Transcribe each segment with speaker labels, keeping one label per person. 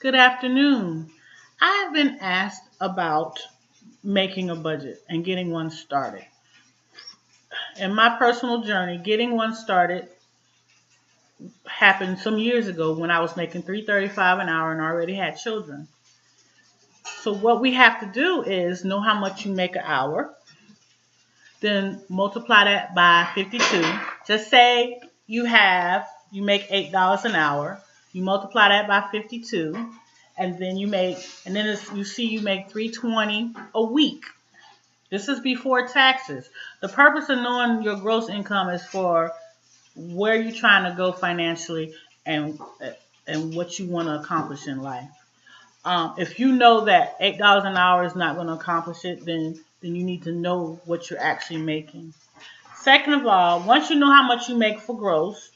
Speaker 1: Good afternoon. I have been asked about making a budget and getting one started. In my personal journey, getting one started happened some years ago when I was making $3.35 an hour and already had children. So what we have to do is know how much you make an hour, then multiply that by 52. Just say you make $8 an hour. You multiply that by 52, and then you make 320 a week. This is before taxes. The purpose of knowing your gross income is for where you're trying to go financially and and what you want to accomplish in life. If you know that $8 an hour is not going to accomplish it, then you need to know what you're actually making. Second of all, once you know how much you make for gross,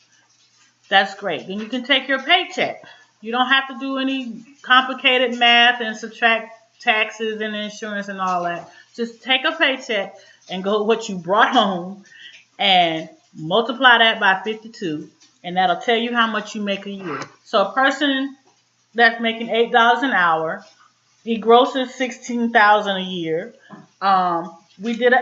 Speaker 1: that's great. Then you can take your paycheck. You don't have to do any complicated math and subtract taxes and insurance and all that. Just take a paycheck and go with what you brought home and multiply that by 52, and that'll tell you how much you make a year. So a person that's making $8 an hour, he grosses 16,000 a year. We did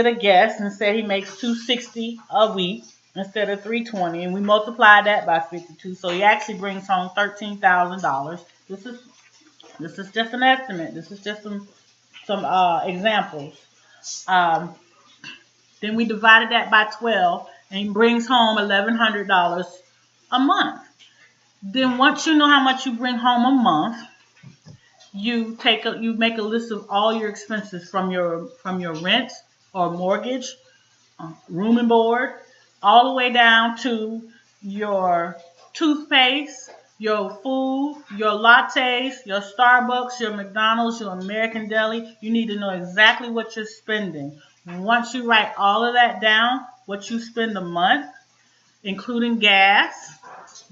Speaker 1: a guess and said he makes 260 a week instead of 320, and we multiplied that by 52. So he actually brings home $13,000. This is just an estimate. This is just some examples. Um, then we divided that by 12, and he brings home $1,100 a month. Then once you know how much you bring home a month, you make a list of all your expenses from your rent or mortgage, room and board, all the way down to your toothpaste, your food, your lattes, your Starbucks, your McDonald's, your American Deli. You need to know exactly what you're spending. Once you write all of that down, what you spend a month, including gas,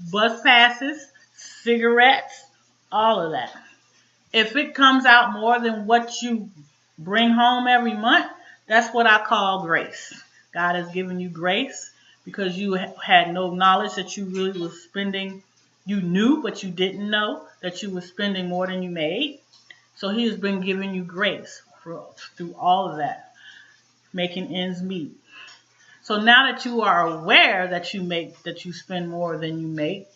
Speaker 1: bus passes, cigarettes, all of that. If it comes out more than what you bring home every month, that's what I call grace. God has given you grace because you had no knowledge that you really was spending. You knew, but you didn't know that you were spending more than you made. So He has been giving you grace through all of that, making ends meet. So now that you are aware that you spend more than you make,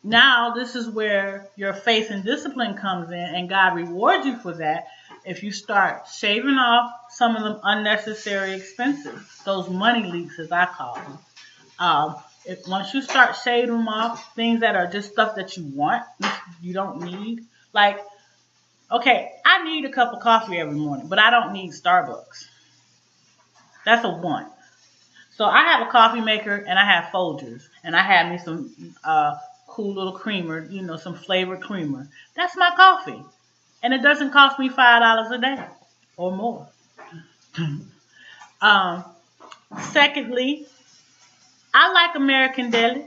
Speaker 1: now this is where your faith and discipline comes in, and God rewards you for that if you start shaving off some of the unnecessary expenses, those money leaks as I call them. Once you start shaving them off, things that are just stuff that you want, you don't need. Like, okay, I need a cup of coffee every morning, but I don't need Starbucks. That's a want. So I have a coffee maker and I have Folgers, and I have me some cool little creamer, some flavored creamer. That's my coffee, and it doesn't cost me $5 a day or more. Um, Secondly, I like American Deli,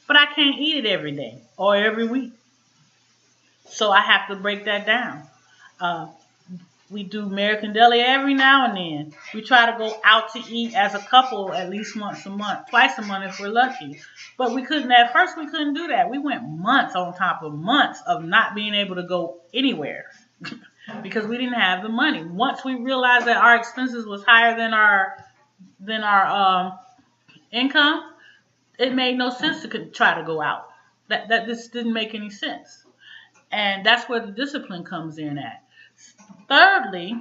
Speaker 1: but I can't eat it every day or every week, so I have to break that down. Uh, We do American Deli every now and then. We try to go out to eat as a couple at least once a month, twice a month if we're lucky. But at first we couldn't do that. We went months on top of months of not being able to go anywhere because we didn't have the money. Once we realized that our expenses was higher than our income, it made no sense to try to go out. That this didn't make any sense. And that's where the discipline comes in at. Thirdly,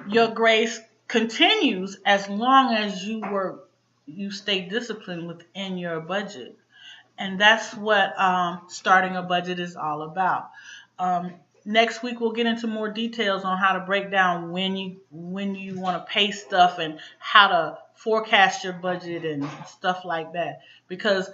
Speaker 1: your grace continues as long as you stay disciplined within your budget, and that's what starting a budget is all about. Um, Next week we'll get into more details on how to break down when you want to pay stuff and how to forecast your budget and stuff like that. Because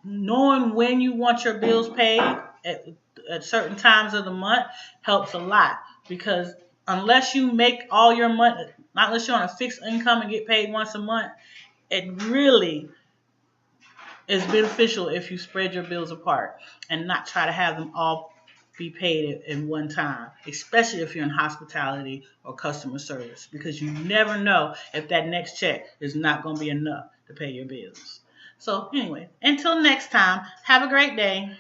Speaker 1: knowing when you want your bills paid at, at certain times of the month helps a lot. Because unless you make all your money, unless you're on a fixed income and get paid once a month, it really is beneficial if you spread your bills apart and not try to have them all be paid in one time, especially if you're in hospitality or customer service, because you never know if that next check is not going to be enough to pay your bills. So anyway, until next time, have a great day.